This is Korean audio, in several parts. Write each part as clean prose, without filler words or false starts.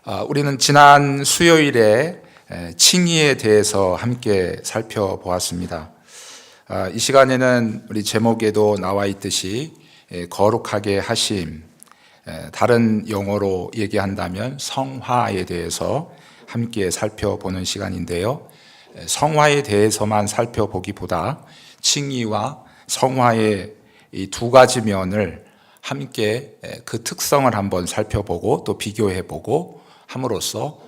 우리는 지난 수요일에 칭의에 대해서 함께 살펴보았습니다. 이 시간에는 우리 제목에도 나와 있듯이 거룩하게 하심, 다른 용어로 얘기한다면 성화에 대해서 함께 살펴보는 시간인데요. 성화에 대해서만 살펴보기보다 칭의와 성화의 이 두 가지 면을 함께 그 특성을 한번 살펴보고 또 비교해보고 함으로써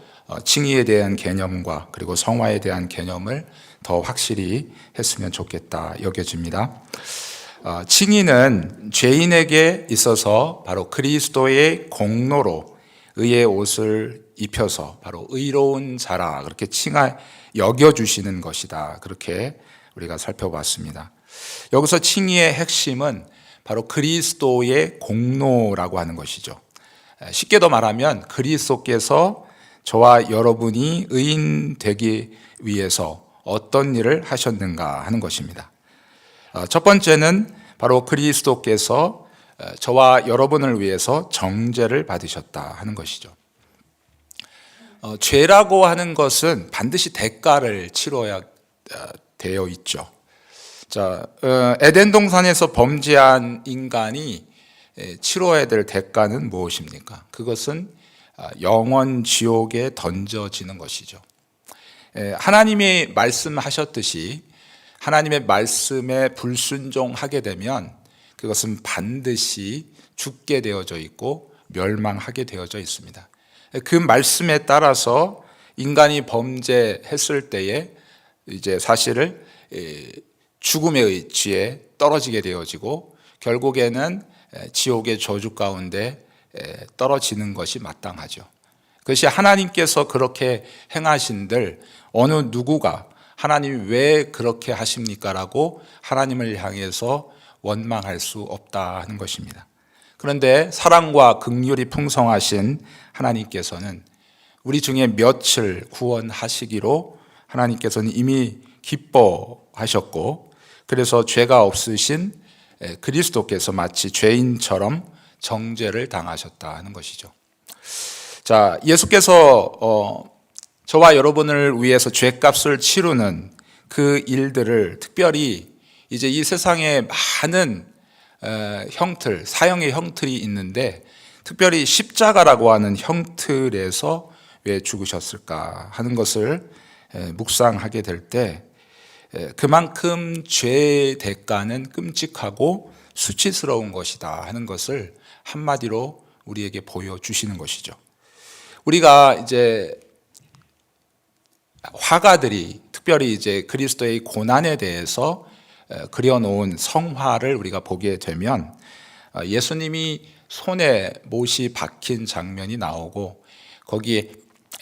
칭의에 대한 개념과 그리고 성화에 대한 개념을 더 확실히 했으면 좋겠다 여겨집니다. 칭의는 죄인에게 있어서 바로 그리스도의 공로로 의의 옷을 입혀서 바로 의로운 자라 그렇게 여겨주시는 것이다. 그렇게 우리가 살펴봤습니다. 여기서 칭의의 핵심은 바로 그리스도의 공로라고 하는 것이죠. 쉽게 더 말하면 그리스도께서 저와 여러분이 의인 되기 위해서 어떤 일을 하셨는가 하는 것입니다. 첫 번째는 바로 그리스도께서 저와 여러분을 위해서 정죄를 받으셨다 하는 것이죠. 죄라고 하는 것은 반드시 대가를 치러야 되어 있죠. 에덴 동산에서 범죄한 인간이 치러야 될 대가는 무엇입니까? 그것은 영원 지옥에 던져지는 것이죠. 하나님이 말씀하셨듯이 하나님의 말씀에 불순종하게 되면 그것은 반드시 죽게 되어져 있고 멸망하게 되어져 있습니다. 그 말씀에 따라서 인간이 범죄했을 때에 이제 사실을 죽음의 의지에 떨어지게 되어지고 결국에는 지옥의 저주 가운데 떨어지는 것이 마땅하죠. 그것이 하나님께서 그렇게 행하신들 어느 누구가 하나님이 왜 그렇게 하십니까? 라고 하나님을 향해서 원망할 수 없다 하는 것입니다. 그런데 사랑과 긍휼이 풍성하신 하나님께서는 우리 중에 몇을 구원하시기로 하나님께서는 이미 기뻐하셨고 그래서 죄가 없으신 그리스도께서 마치 죄인처럼 정죄를 당하셨다 하는 것이죠. 예수께서 저와 여러분을 위해서 죄값을 치르는 그 일들을 특별히 이제 이 세상에 많은 사형의 형틀이 있는데 특별히 십자가라고 하는 형틀에서 왜 죽으셨을까 하는 것을 묵상하게 될 때 그만큼 죄의 대가는 끔찍하고 수치스러운 것이다 하는 것을 한마디로 우리에게 보여주시는 것이죠. 우리가 이제 화가들이 특별히 이제 그리스도의 고난에 대해서 그려놓은 성화를 우리가 보게 되면 예수님이 손에 못이 박힌 장면이 나오고 거기에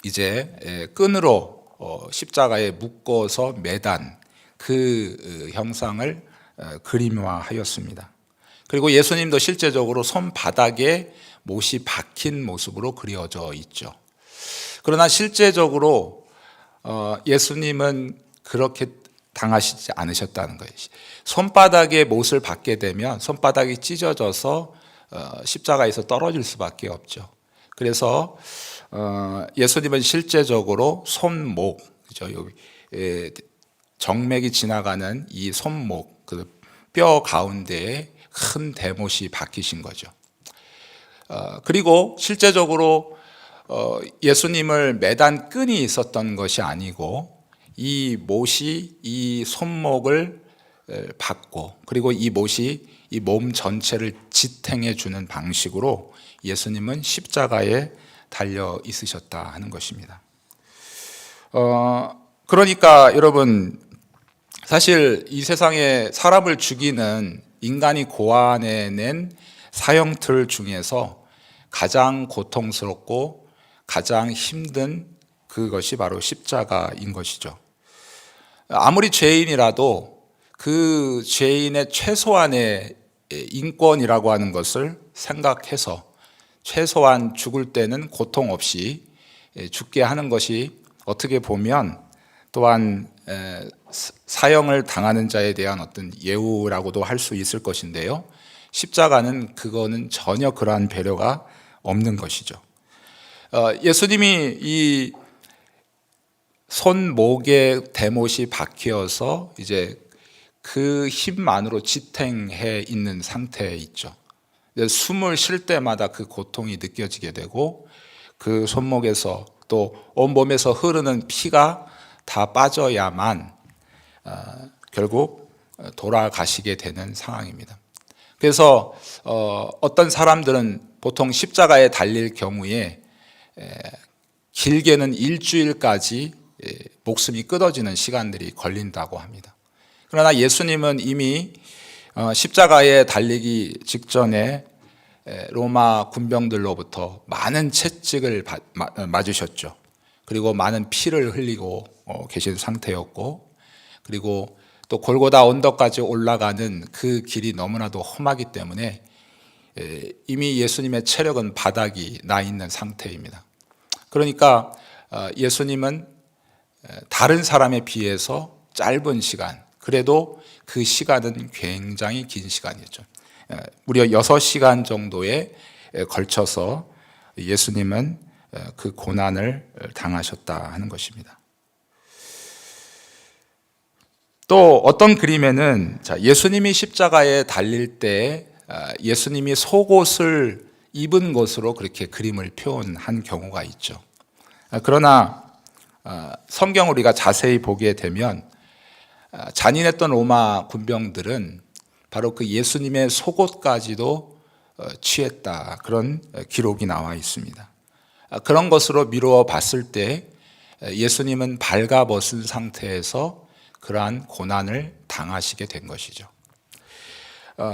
이제 끈으로 십자가에 묶어서 매단 그 형상을 그림화하였습니다. 그리고 예수님도 실제적으로 손바닥에 못이 박힌 모습으로 그려져 있죠. 그러나 실제적으로 예수님은 그렇게 당하시지 않으셨다는 거예요. 손바닥에 못을 박게 되면 손바닥이 찢어져서 십자가에서 떨어질 수밖에 없죠. 그래서 예수님은 실제적으로 손목, 그죠? 여기 정맥이 지나가는 이 손목, 그 뼈 가운데에 큰 대못이 박히신 거죠. 그리고 실제적으로 예수님을 매단 끈이 있었던 것이 아니고 이 못이 이 손목을 박고 그리고 이 못이 이 몸 전체를 지탱해 주는 방식으로 예수님은 십자가에 달려 있으셨다 하는 것입니다. 그러니까 여러분 사실 이 세상에 사람을 죽이는 인간이 고안해낸 사형틀 중에서 가장 고통스럽고 가장 힘든 그것이 바로 십자가인 것이죠. 아무리 죄인이라도 그 죄인의 최소한의 인권이라고 하는 것을 생각해서 최소한 죽을 때는 고통 없이 죽게 하는 것이 어떻게 보면 또한 사형을 당하는 자에 대한 어떤 예우라고도 할 수 있을 것인데요. 십자가는 그거는 전혀 그러한 배려가 없는 것이죠. 예수님이 이 손목에 대못이 박혀서 이제 그 힘만으로 지탱해 있는 상태에 있죠. 숨을 쉴 때마다 그 고통이 느껴지게 되고 그 손목에서 또 온몸에서 흐르는 피가 다 빠져야만 결국 돌아가시게 되는 상황입니다. 그래서 어떤 사람들은 보통 십자가에 달릴 경우에 길게는 일주일까지 목숨이 끊어지는 시간들이 걸린다고 합니다. 그러나 예수님은 이미 십자가에 달리기 직전에 로마 군병들로부터 많은 채찍을 맞으셨죠. 그리고 많은 피를 흘리고 계신 상태였고, 그리고 또 골고다 언덕까지 올라가는 그 길이 너무나도 험하기 때문에 이미 예수님의 체력은 바닥이 나 있는 상태입니다. 그러니까 예수님은 다른 사람에 비해서 짧은 시간, 그래도 그 시간은 굉장히 긴 시간이었죠. 무려 6시간 정도에 걸쳐서 예수님은 그 고난을 당하셨다 하는 것입니다. 또 어떤 그림에는 예수님이 십자가에 달릴 때 예수님이 속옷을 입은 것으로 그렇게 그림을 표현한 경우가 있죠. 그러나 성경을 우리가 자세히 보게 되면 잔인했던 로마 군병들은 바로 그 예수님의 속옷까지도 취했다, 그런 기록이 나와 있습니다. 그런 것으로 미루어 봤을 때 예수님은 발가벗은 상태에서 그러한 고난을 당하시게 된 것이죠.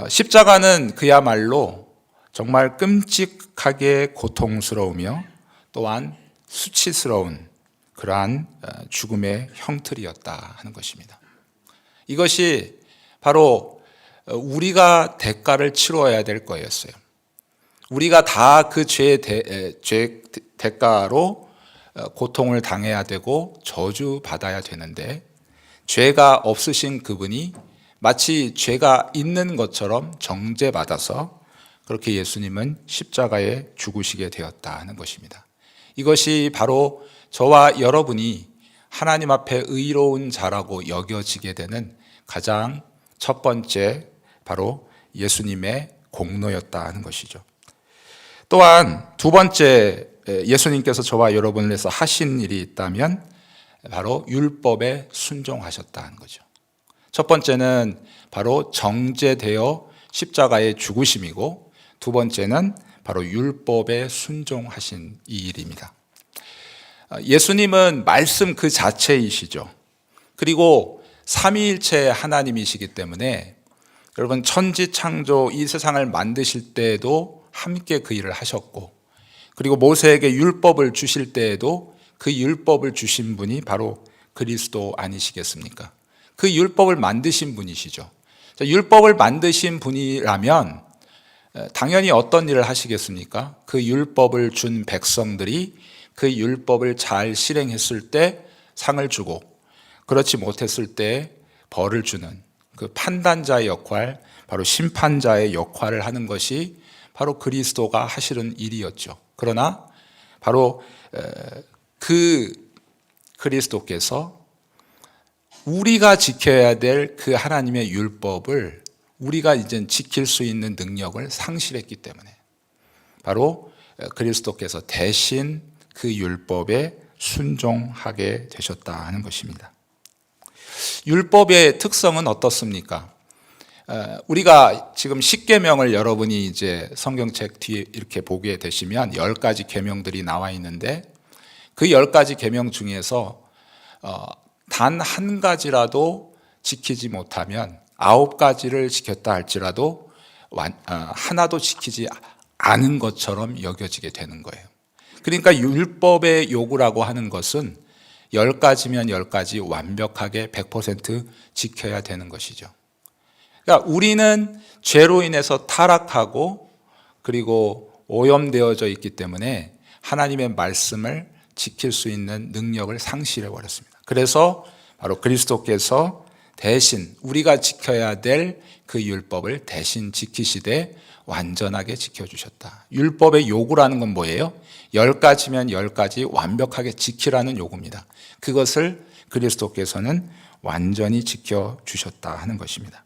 십자가는 그야말로 정말 끔찍하게 고통스러우며 또한 수치스러운 그러한 죽음의 형틀이었다 하는 것입니다. 이것이 바로 우리가 대가를 치러야 될 거였어요. 우리가 다 그 죄의 대가로 고통을 당해야 되고 저주받아야 되는데, 죄가 없으신 그분이 마치 죄가 있는 것처럼 정죄받아서 그렇게 예수님은 십자가에 죽으시게 되었다 하는 것입니다. 이것이 바로 저와 여러분이 하나님 앞에 의로운 자라고 여겨지게 되는 가장 첫 번째 바로 예수님의 공로였다 하는 것이죠. 또한 두 번째 예수님께서 저와 여러분을 위해서 하신 일이 있다면 바로 율법에 순종하셨다 하는 거죠. 첫 번째는 바로 정죄되어 십자가에 죽으심이고, 두 번째는 바로 율법에 순종하신 이 일입니다. 예수님은 말씀 그 자체이시죠. 그리고 삼위일체 하나님이시기 때문에 여러분, 천지창조 이 세상을 만드실 때에도 함께 그 일을 하셨고, 그리고 모세에게 율법을 주실 때에도 그 율법을 주신 분이 바로 그리스도 아니시겠습니까? 그 율법을 만드신 분이시죠. 율법을 만드신 분이라면 당연히 어떤 일을 하시겠습니까? 그 율법을 준 백성들이 그 율법을 잘 실행했을 때 상을 주고, 그렇지 못했을 때 벌을 주는 그 판단자의 역할, 바로 심판자의 역할을 하는 것이 바로 그리스도가 하시는 일이었죠. 그러나 바로 그 그리스도께서 우리가 지켜야 될 그 하나님의 율법을 우리가 이제 지킬 수 있는 능력을 상실했기 때문에 바로 그리스도께서 대신 그 율법에 순종하게 되셨다 하는 것입니다. 율법의 특성은 어떻습니까? 우리가 지금 10계명을 여러분이 이제 성경책 뒤에 이렇게 보게 되시면 10가지 계명들이 나와 있는데, 그 10가지 계명 중에서 단 한 가지라도 지키지 못하면 9가지를 지켰다 할지라도 하나도 지키지 않은 것처럼 여겨지게 되는 거예요. 그러니까 율법의 요구라고 하는 것은 10가지면 10가지 완벽하게 100% 지켜야 되는 것이죠. 그러니까 우리는 죄로 인해서 타락하고 그리고 오염되어져 있기 때문에 하나님의 말씀을 지킬 수 있는 능력을 상실해 버렸습니다. 그래서 바로 그리스도께서 대신 우리가 지켜야 될 그 율법을 대신 지키시되 완전하게 지켜주셨다. 율법의 요구라는 건 뭐예요? 10가지면 10가지 완벽하게 지키라는 요구입니다. 그것을 그리스도께서는 완전히 지켜주셨다 하는 것입니다.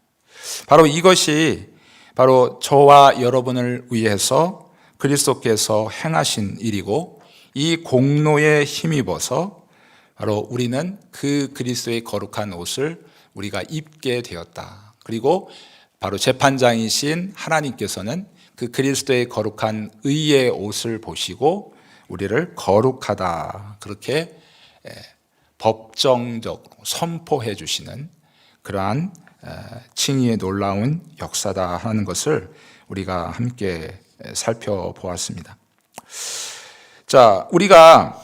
바로 이것이 바로 저와 여러분을 위해서 그리스도께서 행하신 일이고, 이 공로에 힘입어서 바로 우리는 그 그리스도의 거룩한 옷을 우리가 입게 되었다. 그리고 바로 재판장이신 하나님께서는 그 그리스도의 거룩한 의의 옷을 보시고 우리를 거룩하다, 그렇게 법정적으로 선포해 주시는 그러한 칭의의 놀라운 역사다 하는 것을 우리가 함께 살펴보았습니다. 자, 우리가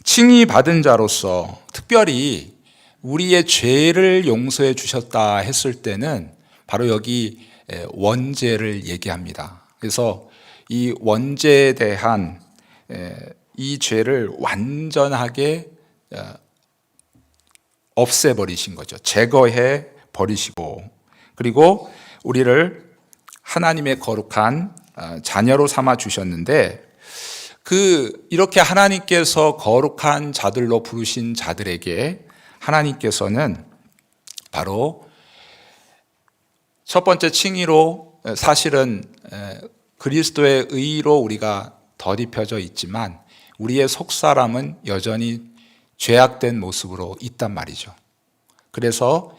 칭의 받은 자로서 특별히 우리의 죄를 용서해 주셨다 했을 때는 바로 여기 원죄를 얘기합니다. 그래서 이 원죄에 대한 이 죄를 완전하게 없애버리신 거죠. 제거해 버리시고, 그리고 우리를 하나님의 거룩한 자녀로 삼아 주셨는데, 이렇게 하나님께서 거룩한 자들로 부르신 자들에게 하나님께서는 바로 첫 번째 칭의로 사실은 그리스도의 의로 우리가 덧입혀져 있지만 우리의 속사람은 여전히 죄악된 모습으로 있단 말이죠. 그래서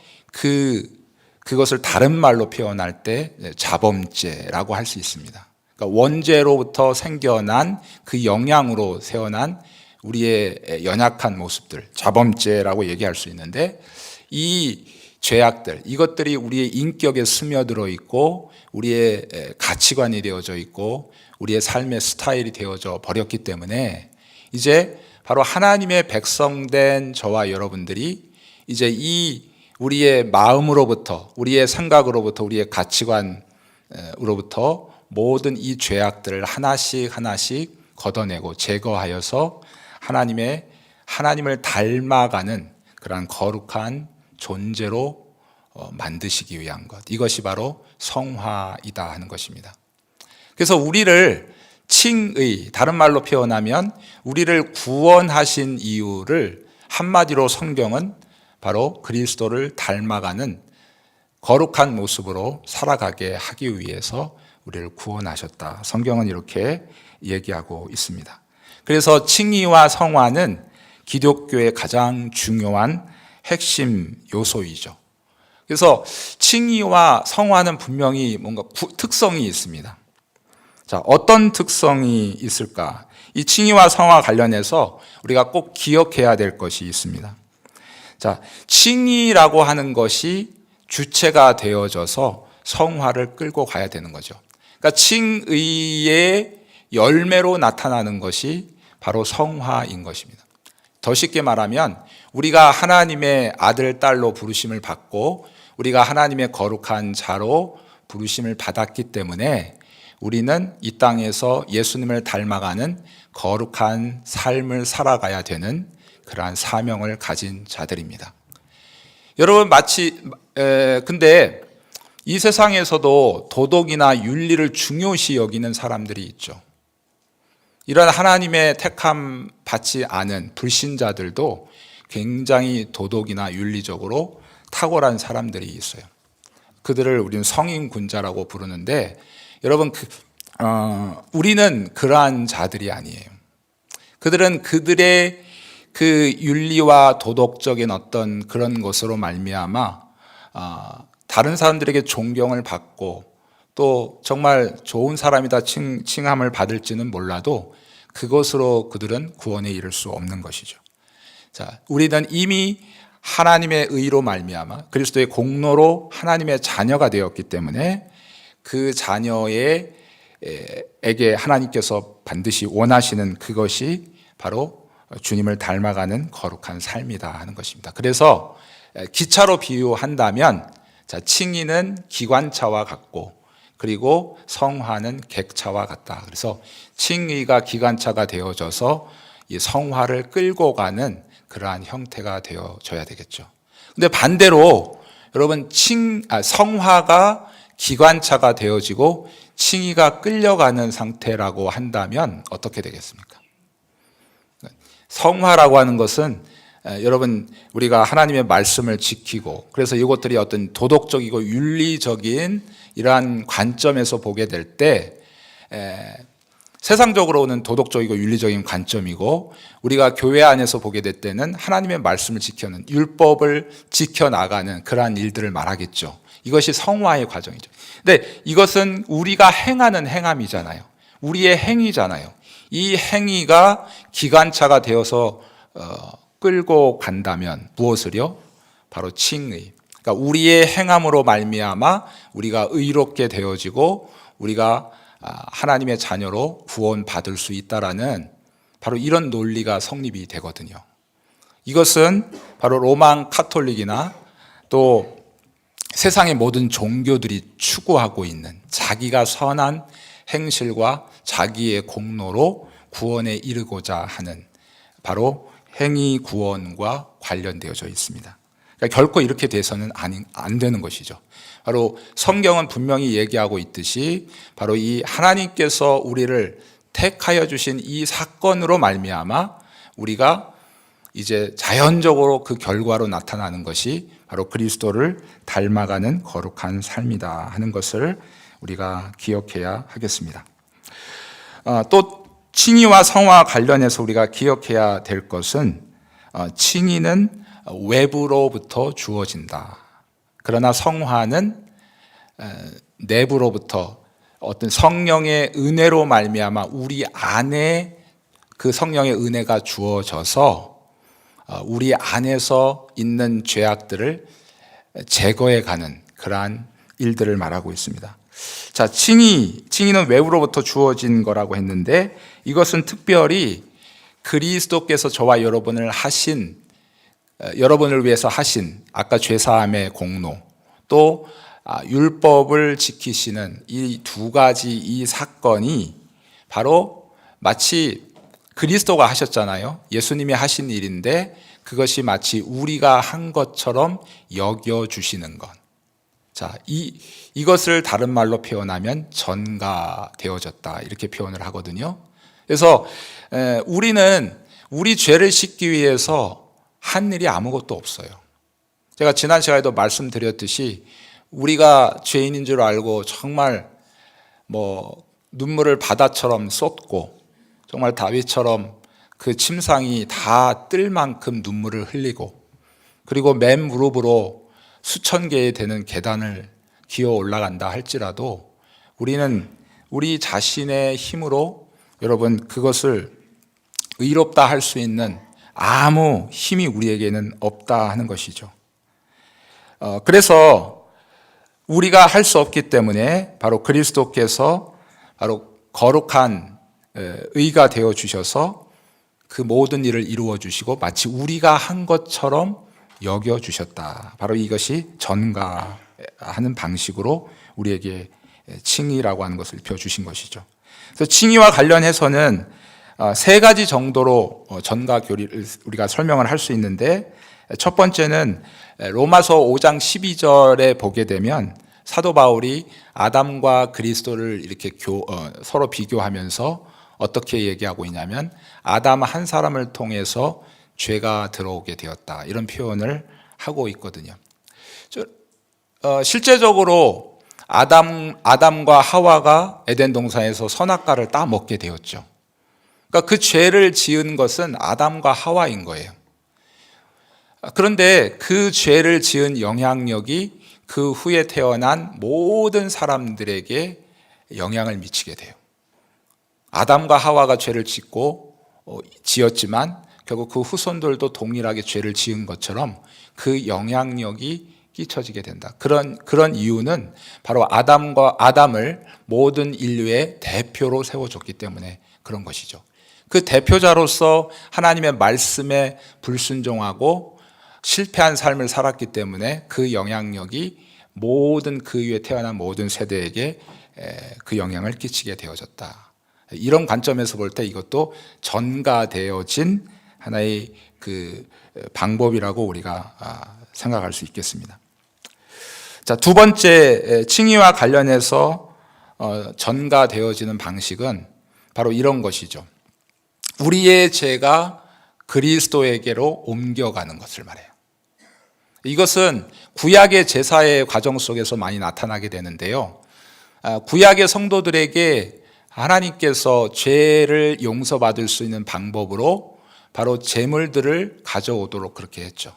그것을 다른 말로 표현할 때 자범죄라고 할 수 있습니다. 그러니까 원죄로부터 생겨난 그 영향으로 세어난 우리의 연약한 모습들, 자범죄라고 얘기할 수 있는데, 이 죄악들, 이것들이 우리의 인격에 스며들어 있고 우리의 가치관이 되어져 있고 우리의 삶의 스타일이 되어져 버렸기 때문에 이제 바로 하나님의 백성된 저와 여러분들이 이제 이 우리의 마음으로부터, 우리의 생각으로부터, 우리의 가치관으로부터 모든 이 죄악들을 하나씩 하나씩 걷어내고 제거하여서 하나님을 닮아가는 그러한 거룩한 존재로 만드시기 위한 것, 이것이 바로 성화이다 하는 것입니다. 그래서 우리를 칭의, 다른 말로 표현하면 우리를 구원하신 이유를 한마디로 성경은 바로 그리스도를 닮아가는 거룩한 모습으로 살아가게 하기 위해서 우리를 구원하셨다. 성경은 이렇게 얘기하고 있습니다. 그래서 칭의와 성화는 기독교의 가장 중요한 핵심 요소이죠. 그래서 칭의와 성화는 분명히 뭔가 특성이 있습니다. 자, 어떤 특성이 있을까? 이 칭의와 성화 관련해서 우리가 꼭 기억해야 될 것이 있습니다. 자, 칭의라고 하는 것이 주체가 되어져서 성화를 끌고 가야 되는 거죠. 그러니까 칭의의 열매로 나타나는 것이 바로 성화인 것입니다. 더 쉽게 말하면 우리가 하나님의 아들, 딸로 부르심을 받고 우리가 하나님의 거룩한 자로 부르심을 받았기 때문에 우리는 이 땅에서 예수님을 닮아가는 거룩한 삶을 살아가야 되는 그러한 사명을 가진 자들입니다. 여러분, 근데 이 세상에서도 도덕이나 윤리를 중요시 여기는 사람들이 있죠. 이런 하나님의 택함 받지 않은 불신자들도 굉장히 도덕이나 윤리적으로 탁월한 사람들이 있어요. 그들을 우리는 성인군자라고 부르는데, 여러분, 우리는 그러한 자들이 아니에요. 그들은 그들의 그 윤리와 도덕적인 어떤 그런 것으로 말미암아 다른 사람들에게 존경을 받고 또 정말 좋은 사람이다 칭함을 받을지는 몰라도 그것으로 그들은 구원에 이를 수 없는 것이죠. 자, 우리는 이미 하나님의 의로 말미암아 그리스도의 공로로 하나님의 자녀가 되었기 때문에 그 자녀에게 하나님께서 반드시 원하시는 그것이 바로 주님을 닮아가는 거룩한 삶이다 하는 것입니다. 그래서 기차로 비유한다면, 자, 칭의는 기관차와 같고 그리고 성화는 객차와 같다. 그래서 칭의가 기관차가 되어져서 이 성화를 끌고 가는 그러한 형태가 되어져야 되겠죠. 근데 반대로 여러분 성화가 기관차가 되어지고 칭의가 끌려가는 상태라고 한다면 어떻게 되겠습니까? 성화라고 하는 것은 여러분 우리가 하나님의 말씀을 지키고 그래서 이것들이 어떤 도덕적이고 윤리적인 이러한 관점에서 보게 될 때 세상적으로는 도덕적이고 윤리적인 관점이고 우리가 교회 안에서 보게 될 때는 하나님의 말씀을 지켜는 율법을 지켜나가는 그러한 일들을 말하겠죠. 이것이 성화의 과정이죠. 근데 이것은 우리가 행하는 행함이잖아요. 우리의 행위잖아요. 이 행위가 기관차가 되어서 끌고 간다면 무엇을요? 바로 칭의. 그러니까 우리의 행함으로 말미암아 우리가 의롭게 되어지고 우리가 하나님의 자녀로 구원받을 수 있다라는 바로 이런 논리가 성립이 되거든요. 이것은 바로 로만 카톨릭이나 또 세상의 모든 종교들이 추구하고 있는 자기가 선한 행실과 자기의 공로로 구원에 이르고자 하는 바로 행위 구원과 관련되어져 있습니다. 그러니까 결코 이렇게 돼서는 안 되는 것이죠. 바로 성경은 분명히 얘기하고 있듯이 바로 이 하나님께서 우리를 택하여 주신 이 사건으로 말미암아 우리가 이제 자연적으로 그 결과로 나타나는 것이 바로 그리스도를 닮아가는 거룩한 삶이다 하는 것을 우리가 기억해야 하겠습니다. 또 칭의와 성화 관련해서 우리가 기억해야 될 것은 칭의는 외부로부터 주어진다. 그러나 성화는 내부로부터 어떤 성령의 은혜로 말미암아 우리 안에 그 성령의 은혜가 주어져서 우리 안에서 있는 죄악들을 제거해가는 그러한 일들을 말하고 있습니다. 자, 칭의는 외부로부터 주어진 거라고 했는데 이것은 특별히 그리스도께서 저와 여러분을 여러분을 위해서 하신 아까 죄사함의 공로 또 율법을 지키시는 이 두 가지 이 사건이 바로 마치 그리스도가 하셨잖아요. 예수님이 하신 일인데 그것이 마치 우리가 한 것처럼 여겨주시는 것. 자, 이것을 다른 말로 표현하면 전가되어졌다 이렇게 표현을 하거든요. 그래서 우리는 우리 죄를 씻기 위해서 한 일이 아무것도 없어요. 제가 지난 시간에도 말씀드렸듯이 우리가 죄인인 줄 알고 정말 눈물을 바다처럼 쏟고 정말 다윗처럼 그 침상이 다 뜰 만큼 눈물을 흘리고 그리고 맨 무릎으로 수천 개에 되는 계단을 기어 올라간다 할지라도 우리는 우리 자신의 힘으로 여러분 그것을 의롭다 할 수 있는 아무 힘이 우리에게는 없다 하는 것이죠. 그래서 우리가 할 수 없기 때문에 바로 그리스도께서 바로 거룩한 의가 되어 주셔서 그 모든 일을 이루어 주시고 마치 우리가 한 것처럼 여겨 주셨다. 바로 이것이 전가하는 방식으로 우리에게 칭의라고 하는 것을 입혀 주신 것이죠. 그래서 칭의와 관련해서는 세 가지 정도로 전가 교리를 우리가 설명을 할 수 있는데 첫 번째는 로마서 5장 12절에 보게 되면 사도 바울이 아담과 그리스도를 이렇게 서로 비교하면서 어떻게 얘기하고 있냐면 아담 한 사람을 통해서 죄가 들어오게 되었다 이런 표현을 하고 있거든요. 실제적으로 아담과 하와가 에덴 동산에서 선악과를 따 먹게 되었죠. 그러니까 그 죄를 지은 것은 아담과 하와인 거예요. 그런데 그 죄를 지은 영향력이 그 후에 태어난 모든 사람들에게 영향을 미치게 돼요. 아담과 하와가 죄를 지었지만 결국 그 후손들도 동일하게 죄를 지은 것처럼 그 영향력이 끼쳐지게 된다. 그런 이유는 바로 아담을 모든 인류의 대표로 세워줬기 때문에 그런 것이죠. 그 대표자로서 하나님의 말씀에 불순종하고 실패한 삶을 살았기 때문에 그 영향력이 모든 그 위에 태어난 모든 세대에게 그 영향을 끼치게 되어졌다. 이런 관점에서 볼 때 이것도 전가되어진 하나의 그 방법이라고 우리가 생각할 수 있겠습니다. 자, 두 번째 칭의와 관련해서 전가되어지는 방식은 바로 이런 것이죠. 우리의 죄가 그리스도에게로 옮겨가는 것을 말해요. 이것은 구약의 제사의 과정 속에서 많이 나타나게 되는데요. 구약의 성도들에게 하나님께서 죄를 용서받을 수 있는 방법으로 바로 제물들을 가져오도록 그렇게 했죠.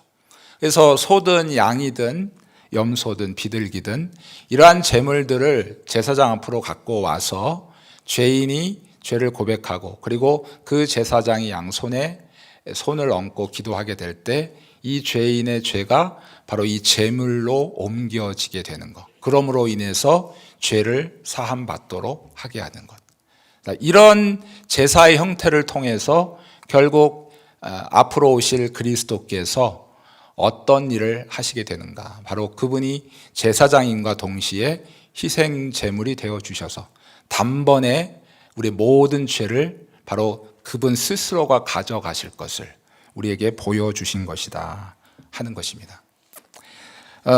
그래서 소든 양이든 염소든 비둘기든 이러한 제물들을 제사장 앞으로 갖고 와서 죄인이 죄를 고백하고 그리고 그 제사장이 양손에 손을 얹고 기도하게 될 때 이 죄인의 죄가 바로 이 제물로 옮겨지게 되는 것. 그러므로 인해서 죄를 사함받도록 하게 하는 것. 이런 제사의 형태를 통해서 결국 앞으로 오실 그리스도께서 어떤 일을 하시게 되는가. 바로 그분이 제사장인과 동시에 희생 제물이 되어 주셔서 단번에 우리 모든 죄를 바로 그분 스스로가 가져가실 것을 우리에게 보여주신 것이다 하는 것입니다.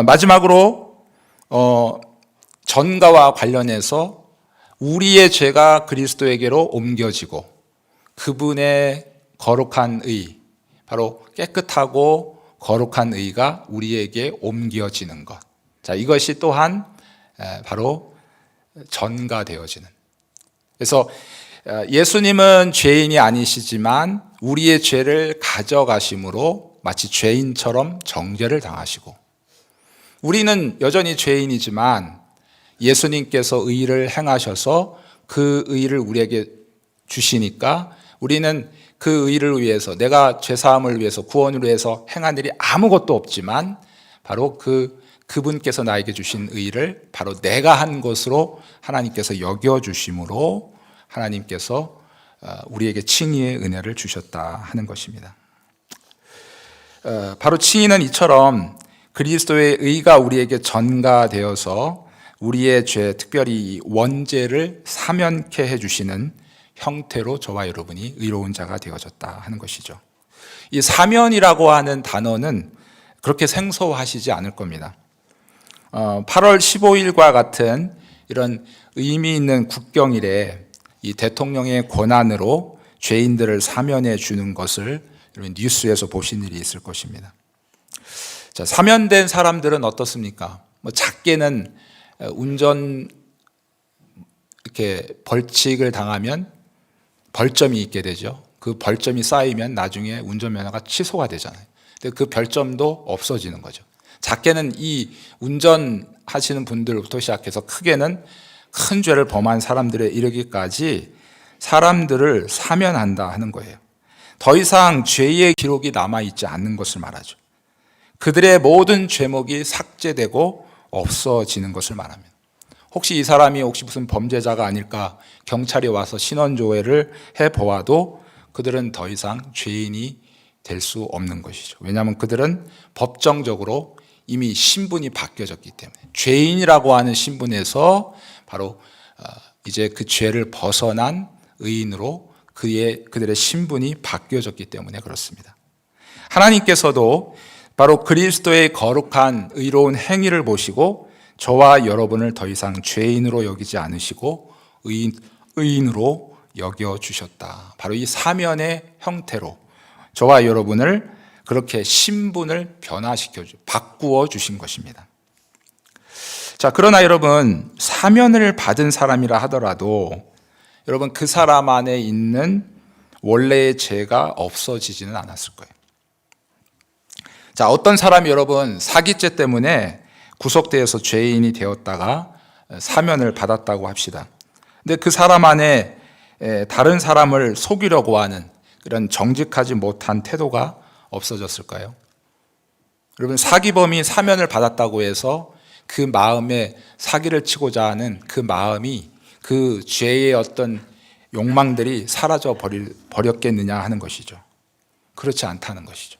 마지막으로 전가와 관련해서 우리의 죄가 그리스도에게로 옮겨지고 그분의 거룩한 의, 바로 깨끗하고 거룩한 의가 우리에게 옮겨지는 것. 자, 이것이 또한 바로 전가되어지는. 그래서 예수님은 죄인이 아니시지만 우리의 죄를 가져가심으로 마치 죄인처럼 정죄를 당하시고 우리는 여전히 죄인이지만 예수님께서 의를 행하셔서 그 의를 우리에게 주시니까 우리는 그 의를 위해서 내가 죄사함을 위해서 구원을 위해서 행한 일이 아무것도 없지만 바로 그분께서 나에게 주신 의를 바로 내가 한 것으로 하나님께서 여겨주심으로 하나님께서 우리에게 칭의의 은혜를 주셨다 하는 것입니다. 바로 칭의는 이처럼 그리스도의 의가 우리에게 전가되어서 우리의 죄, 특별히 원죄를 사면케 해주시는 형태로 저와 여러분이 의로운 자가 되어졌다 하는 것이죠. 이 사면이라고 하는 단어는 그렇게 생소하시지 않을 겁니다. 8월 15일과 같은 이런 의미 있는 국경일에 이 대통령의 권한으로 죄인들을 사면해 주는 것을 여러분 뉴스에서 보신 일이 있을 것입니다. 자, 사면된 사람들은 어떻습니까? 작게는 운전 이렇게 벌칙을 당하면 벌점이 있게 되죠. 그 벌점이 쌓이면 나중에 운전면허가 취소가 되잖아요. 근데 그 별점도 없어지는 거죠. 작게는 이 운전하시는 분들부터 시작해서 크게는 큰 죄를 범한 사람들에 이르기까지 사람들을 사면한다 하는 거예요. 더 이상 죄의 기록이 남아있지 않는 것을 말하죠. 그들의 모든 죄목이 삭제되고 없어지는 것을 말합니다. 혹시 이 사람이 혹시 무슨 범죄자가 아닐까 경찰이 와서 신원조회를 해보아도 그들은 더 이상 죄인이 될 수 없는 것이죠. 왜냐하면 그들은 법정적으로 이미 신분이 바뀌어졌기 때문에 죄인이라고 하는 신분에서 바로 이제 그 죄를 벗어난 의인으로 그들의 신분이 바뀌어졌기 때문에 그렇습니다. 하나님께서도 바로 그리스도의 거룩한 의로운 행위를 보시고 저와 여러분을 더 이상 죄인으로 여기지 않으시고 의인으로 여겨주셨다. 바로 이 사면의 형태로 저와 여러분을 그렇게 신분을 바꾸어 주신 것입니다. 자, 그러나 여러분, 사면을 받은 사람이라 하더라도 여러분 그 사람 안에 있는 원래의 죄가 없어지지는 않았을 거예요. 자, 어떤 사람이 여러분 사기죄 때문에 구속되어서 죄인이 되었다가 사면을 받았다고 합시다. 근데 그 사람 안에 다른 사람을 속이려고 하는 그런 정직하지 못한 태도가 없어졌을까요? 여러분, 사기범이 사면을 받았다고 해서 그 마음에 사기를 치고자 하는 그 마음이 그 죄의 어떤 욕망들이 사라져 버렸겠느냐 하는 것이죠. 그렇지 않다는 것이죠.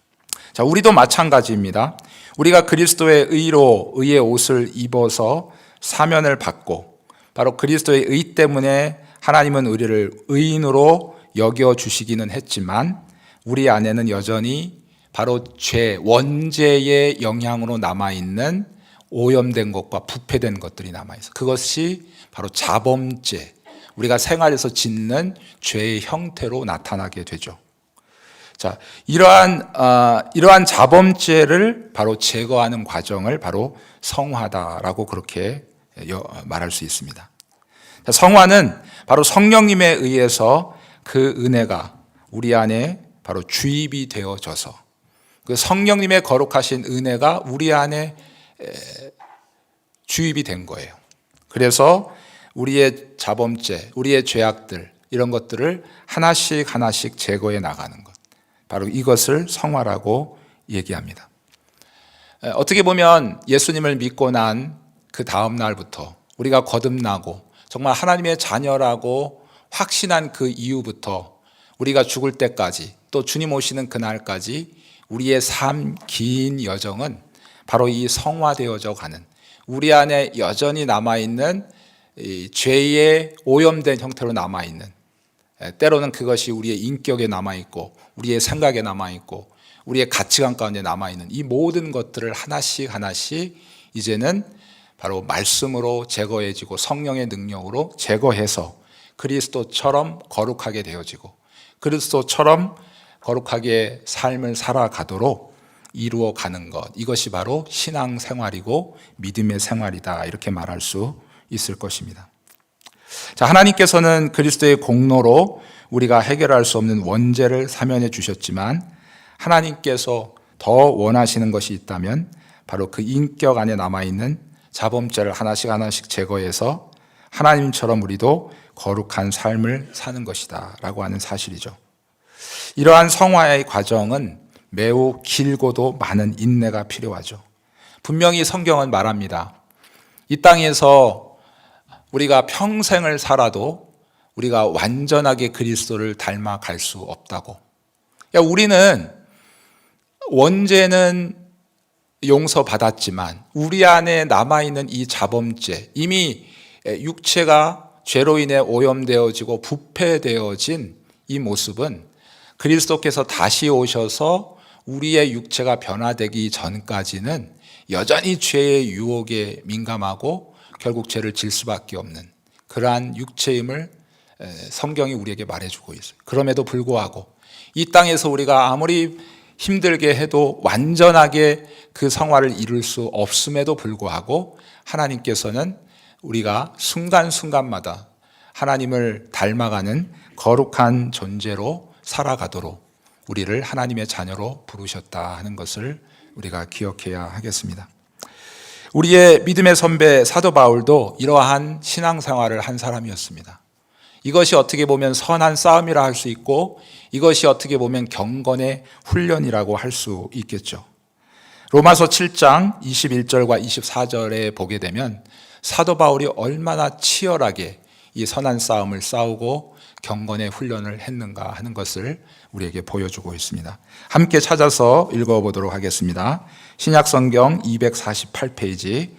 자, 우리도 마찬가지입니다. 우리가 그리스도의 의의 옷을 입어서 사면을 받고 바로 그리스도의 의 때문에 하나님은 우리를 의인으로 여겨주시기는 했지만 우리 안에는 여전히 바로 죄, 원죄의 영향으로 남아있는 오염된 것과 부패된 것들이 남아있어요. 그것이 바로 자범죄, 우리가 생활에서 짓는 죄의 형태로 나타나게 되죠. 자, 이러한 자범죄를 바로 제거하는 과정을 바로 성화다라고 그렇게 말할 수 있습니다. 성화는 바로 성령님에 의해서 그 은혜가 우리 안에 바로 주입이 되어져서 그 성령님의 거룩하신 은혜가 우리 안에 주입이 된 거예요. 그래서 우리의 자범죄, 우리의 죄악들 이런 것들을 하나씩 하나씩 제거해 나가는 것, 바로 이것을 성화라고 얘기합니다. 어떻게 보면 예수님을 믿고 난 그 다음 날부터 우리가 거듭나고 정말 하나님의 자녀라고 확신한 그 이후부터 우리가 죽을 때까지 또 주님 오시는 그날까지 우리의 삶 긴 여정은 바로 이 성화되어져 가는, 우리 안에 여전히 남아있는 이 죄의 오염된 형태로 남아있는, 때로는 그것이 우리의 인격에 남아있고 우리의 생각에 남아있고 우리의 가치관 가운데 남아있는 이 모든 것들을 하나씩 하나씩 이제는 바로 말씀으로 제거해지고 성령의 능력으로 제거해서 그리스도처럼 거룩하게 되어지고 그리스도처럼 거룩하게 삶을 살아가도록 이루어가는 것, 이것이 바로 신앙생활이고 믿음의 생활이다, 이렇게 말할 수 있을 것입니다. 자, 하나님께서는 그리스도의 공로로 우리가 해결할 수 없는 원죄를 사면해 주셨지만 하나님께서 더 원하시는 것이 있다면 바로 그 인격 안에 남아있는 자범죄를 하나씩 하나씩 제거해서 하나님처럼 우리도 거룩한 삶을 사는 것이다 라고 하는 사실이죠. 이러한 성화의 과정은 매우 길고도 많은 인내가 필요하죠. 분명히 성경은 말합니다. 이 땅에서 우리가 평생을 살아도 우리가 완전하게 그리스도를 닮아갈 수 없다고. 우리는 원죄는 용서받았지만 우리 안에 남아있는 이 자범죄, 이미 육체가 죄로 인해 오염되어지고 부패되어진 이 모습은 그리스도께서 다시 오셔서 우리의 육체가 변화되기 전까지는 여전히 죄의 유혹에 민감하고 결국 죄를 질 수밖에 없는 그러한 육체임을 성경이 우리에게 말해주고 있어요. 그럼에도 불구하고 이 땅에서 우리가 아무리 힘들게 해도 완전하게 그 성화를 이룰 수 없음에도 불구하고 하나님께서는 우리가 순간순간마다 하나님을 닮아가는 거룩한 존재로 살아가도록 우리를 하나님의 자녀로 부르셨다 하는 것을 우리가 기억해야 하겠습니다. 우리의 믿음의 선배 사도 바울도 이러한 신앙생활을 한 사람이었습니다. 이것이 어떻게 보면 선한 싸움이라 할 수 있고 이것이 어떻게 보면 경건의 훈련이라고 할 수 있겠죠. 로마서 7장 21절과 24절에 보게 되면 사도 바울이 얼마나 치열하게 이 선한 싸움을 싸우고 경건의 훈련을 했는가 하는 것을 우리에게 보여주고 있습니다. 함께 찾아서 읽어보도록 하겠습니다. 신약성경 248페이지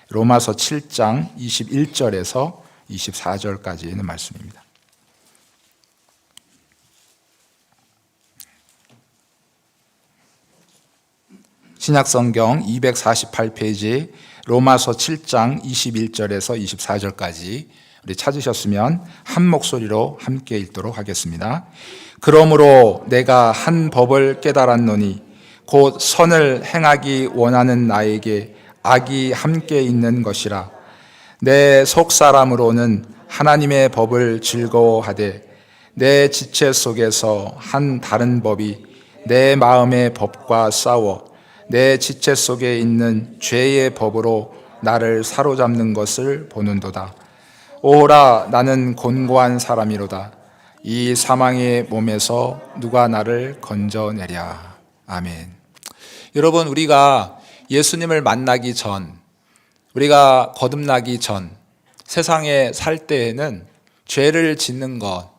로마서 7장 21절에서 24절까지 있는 말씀입니다. 신약성경 248페이지 로마서 7장 21절에서 24절까지 우리 찾으셨으면 한 목소리로 함께 읽도록 하겠습니다. 그러므로 내가 한 법을 깨달았노니 곧 선을 행하기 원하는 나에게 악이 함께 있는 것이라. 내 속사람으로는 하나님의 법을 즐거워하되 내 지체 속에서 한 다른 법이 내 마음의 법과 싸워 내 지체 속에 있는 죄의 법으로 나를 사로잡는 것을 보는도다. 오라, 나는 곤고한 사람이로다. 이 사망의 몸에서 누가 나를 건져내랴. 아멘. 여러분, 우리가 예수님을 만나기 전, 우리가 거듭나기 전 세상에 살 때에는 죄를 짓는 것,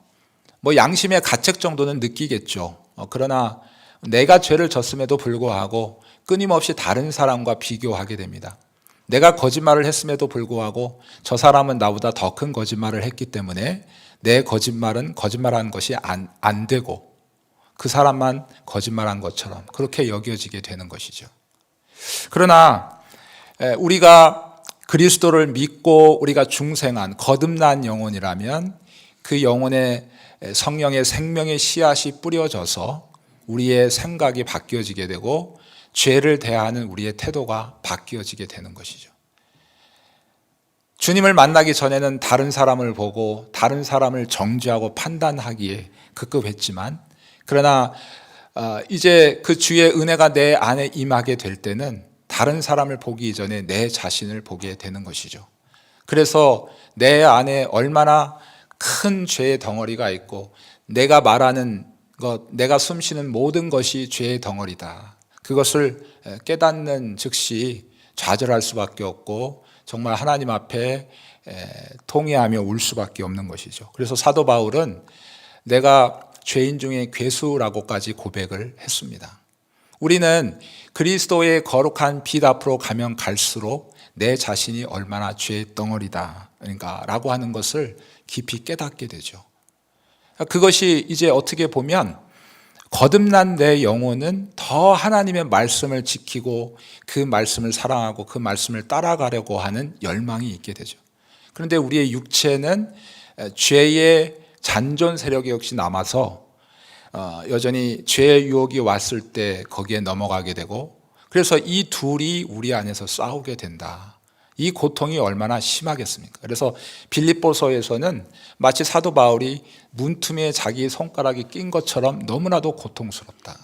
양심의 가책 정도는 느끼겠죠. 그러나 내가 죄를 졌음에도 불구하고 끊임없이 다른 사람과 비교하게 됩니다. 내가 거짓말을 했음에도 불구하고 저 사람은 나보다 더 큰 거짓말을 했기 때문에 내 거짓말은 거짓말하는 것이 안 되고, 그 사람만 거짓말한 것처럼 그렇게 여겨지게 되는 것이죠. 그러나 우리가 그리스도를 믿고 우리가 중생한 거듭난 영혼이라면 그 영혼에 성령의 생명의 씨앗이 뿌려져서 우리의 생각이 바뀌어지게 되고 죄를 대하는 우리의 태도가 바뀌어지게 되는 것이죠. 주님을 만나기 전에는 다른 사람을 보고 다른 사람을 정죄하고 판단하기에 급급했지만, 그러나 이제 그 주의 은혜가 내 안에 임하게 될 때는 다른 사람을 보기 이전에 내 자신을 보게 되는 것이죠. 그래서 내 안에 얼마나 큰 죄의 덩어리가 있고 내가 말하는 것, 내가 숨쉬는 모든 것이 죄의 덩어리다, 그것을 깨닫는 즉시 좌절할 수밖에 없고 정말 하나님 앞에 통회하며 울 수밖에 없는 것이죠. 그래서 사도 바울은 내가 죄인 중에 괴수라고까지 고백을 했습니다. 우리는 그리스도의 거룩한 빛 앞으로 가면 갈수록 내 자신이 얼마나 죄의 덩어리다, 그러니까 라고 하는 것을 깊이 깨닫게 되죠. 그것이 이제 어떻게 보면 거듭난 내 영혼은 더 하나님의 말씀을 지키고 그 말씀을 사랑하고 그 말씀을 따라가려고 하는 열망이 있게 되죠. 그런데 우리의 육체는 죄의 잔존 세력이 역시 남아서 여전히 죄의 유혹이 왔을 때 거기에 넘어가게 되고, 그래서 이 둘이 우리 안에서 싸우게 된다. 이 고통이 얼마나 심하겠습니까? 그래서 빌립보서에서는 마치 사도 바울이 문틈에 자기 손가락이 낀 것처럼 너무나도 고통스럽다.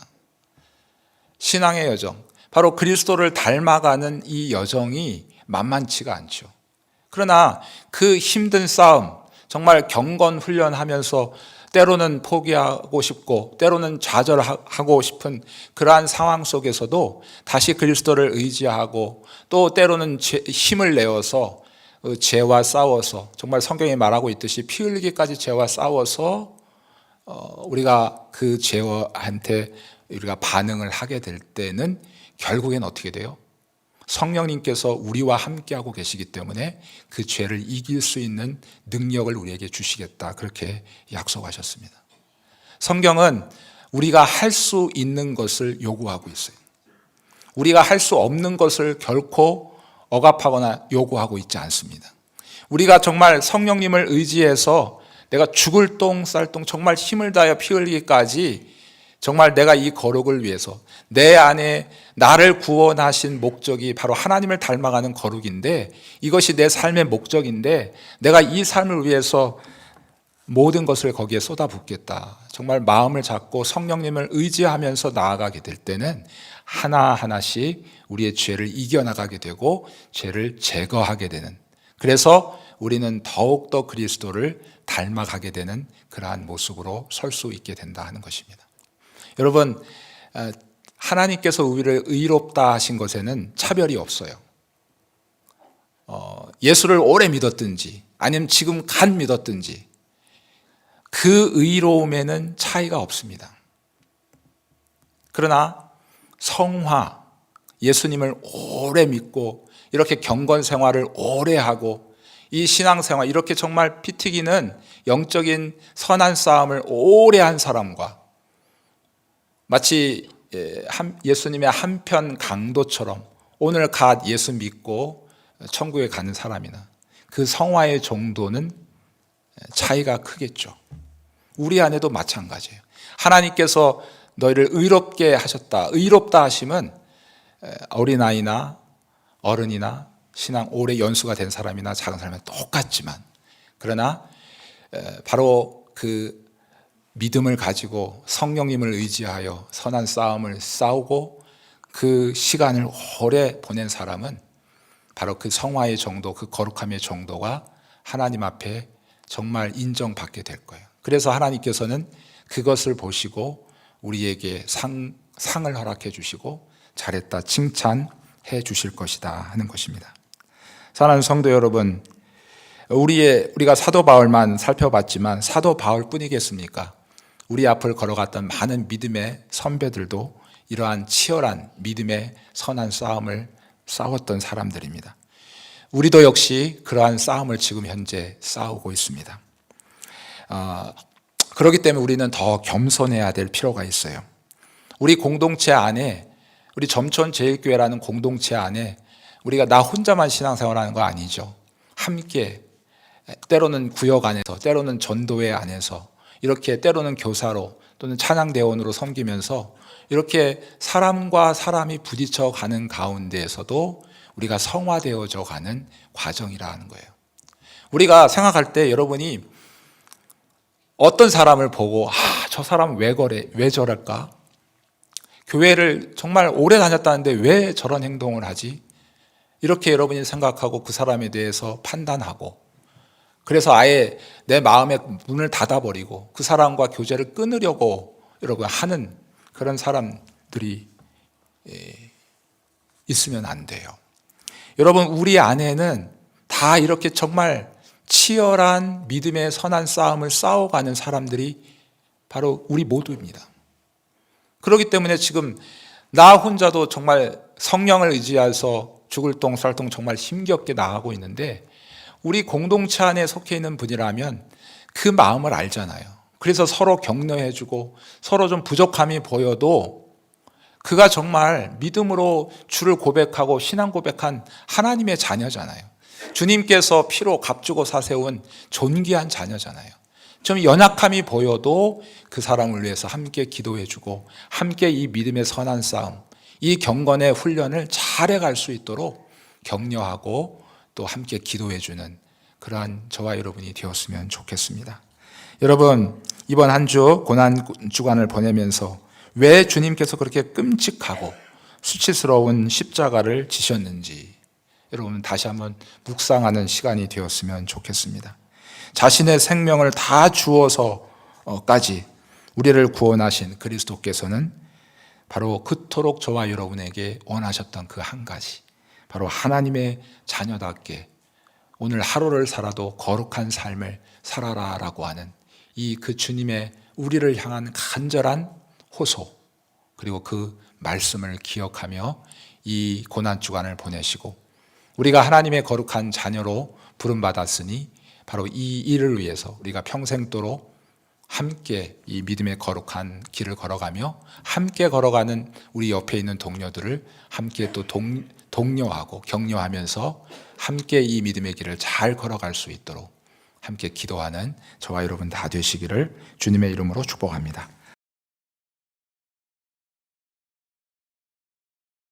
신앙의 여정, 바로 그리스도를 닮아가는 이 여정이 만만치가 않죠. 그러나 그 힘든 싸움, 정말 경건 훈련하면서 때로는 포기하고 싶고 때로는 좌절하고 싶은 그러한 상황 속에서도 다시 그리스도를 의지하고 또 때로는 힘을 내어서 죄와 싸워서, 정말 성경이 말하고 있듯이 피 흘리기까지 죄와 싸워서 우리가 그 죄한테 우리가 반응을 하게 될 때는 결국엔 어떻게 돼요? 성령님께서 우리와 함께하고 계시기 때문에 그 죄를 이길 수 있는 능력을 우리에게 주시겠다, 그렇게 약속하셨습니다. 성경은 우리가 할 수 있는 것을 요구하고 있어요. 우리가 할 수 없는 것을 결코 억압하거나 요구하고 있지 않습니다. 우리가 정말 성령님을 의지해서 내가 죽을 똥 쌀똥 정말 힘을 다하여 피 흘리기까지 정말 내가 이 거룩을 위해서, 내 안에 나를 구원하신 목적이 바로 하나님을 닮아가는 거룩인데, 이것이 내 삶의 목적인데 내가 이 삶을 위해서 모든 것을 거기에 쏟아붓겠다, 정말 마음을 잡고 성령님을 의지하면서 나아가게 될 때는 하나하나씩 우리의 죄를 이겨나가게 되고 죄를 제거하게 되는, 그래서 우리는 더욱더 그리스도를 닮아가게 되는 그러한 모습으로 설 수 있게 된다 하는 것입니다. 여러분, 하나님께서 우리를 의롭다 하신 것에는 차별이 없어요. 예수를 오래 믿었든지 아니면 지금 갓 믿었든지 그 의로움에는 차이가 없습니다. 그러나 성화, 예수님을 오래 믿고 이렇게 경건 생활을 오래 하고 이 신앙생활, 이렇게 정말 피 튀기는 영적인 선한 싸움을 오래 한 사람과 마치 예수님의 한편 강도처럼 오늘 갓 예수 믿고 천국에 가는 사람이나 그 성화의 정도는 차이가 크겠죠. 우리 안에도 마찬가지예요. 하나님께서 너희를 의롭게 하셨다, 의롭다 하심은 어린아이나 어른이나 신앙 오래 연수가 된 사람이나 작은 사람이나 똑같지만, 그러나 바로 그 믿음을 가지고 성령님을 의지하여 선한 싸움을 싸우고 그 시간을 오래 보낸 사람은 바로 그 성화의 정도, 그 거룩함의 정도가 하나님 앞에 정말 인정받게 될 거예요. 그래서 하나님께서는 그것을 보시고 우리에게 상을 허락해 주시고 잘했다, 칭찬해 주실 것이다 하는 것입니다. 사랑하는 성도 여러분, 우리가 사도 바울만 살펴봤지만 사도 바울뿐이겠습니까? 우리 앞을 걸어갔던 많은 믿음의 선배들도 이러한 치열한 믿음의 선한 싸움을 싸웠던 사람들입니다. 우리도 역시 그러한 싸움을 지금 현재 싸우고 있습니다. 그렇기 때문에 우리는 더 겸손해야 될 필요가 있어요. 우리 공동체 안에, 우리 점촌제일교회라는 공동체 안에 우리가 나 혼자만 신앙생활하는 거 아니죠. 함께, 때로는 구역 안에서, 때로는 전도회 안에서, 이렇게 때로는 교사로 또는 찬양대원으로 섬기면서 이렇게 사람과 사람이 부딪혀 가는 가운데에서도 우리가 성화되어져 가는 과정이라는 거예요. 우리가 생각할 때 여러분이 어떤 사람을 보고 저 사람 왜 저럴까? 교회를 정말 오래 다녔다는데 왜 저런 행동을 하지? 이렇게 여러분이 생각하고 그 사람에 대해서 판단하고, 그래서 아예 내 마음의 문을 닫아버리고 그 사람과 교제를 끊으려고 여러분 하는 그런 사람들이 있으면 안 돼요. 여러분, 우리 안에는 다 이렇게 정말 치열한 믿음의 선한 싸움을 싸워가는 사람들이 바로 우리 모두입니다. 그렇기 때문에 지금 나 혼자도 정말 성령을 의지해서 죽을 똥 쌀 똥 정말 힘겹게 나가고 있는데, 우리 공동체 안에 속해 있는 분이라면 그 마음을 알잖아요. 그래서 서로 격려해주고 서로 좀 부족함이 보여도 그가 정말 믿음으로 주를 고백하고 신앙 고백한 하나님의 자녀잖아요. 주님께서 피로 값주고 사세운 존귀한 자녀잖아요. 좀 연약함이 보여도 그 사람을 위해서 함께 기도해주고 함께 이 믿음의 선한 싸움, 이 경건의 훈련을 잘 해갈 수 있도록 격려하고 또 함께 기도해주는 그러한 저와 여러분이 되었으면 좋겠습니다. 여러분, 이번 한 주 고난 주간을 보내면서 왜 주님께서 그렇게 끔찍하고 수치스러운 십자가를 지셨는지 여러분 다시 한번 묵상하는 시간이 되었으면 좋겠습니다. 자신의 생명을 다 주어서까지 우리를 구원하신 그리스도께서는 바로 그토록 저와 여러분에게 원하셨던 그 한 가지, 바로 하나님의 자녀답게 오늘 하루를 살아도 거룩한 삶을 살아라라고 하는 이 그 주님의 우리를 향한 간절한 호소, 그리고 그 말씀을 기억하며 이 고난주간을 보내시고, 우리가 하나님의 거룩한 자녀로 부름받았으니 바로 이 일을 위해서 우리가 평생도록 함께 이 믿음의 거룩한 길을 걸어가며 함께 걸어가는 우리 옆에 있는 동료들을 함께 또 독려하고 격려하면서 함께 이 믿음의 길을 잘 걸어갈 수 있도록 함께 기도하는 저와 여러분 다 되시기를 주님의 이름으로 축복합니다.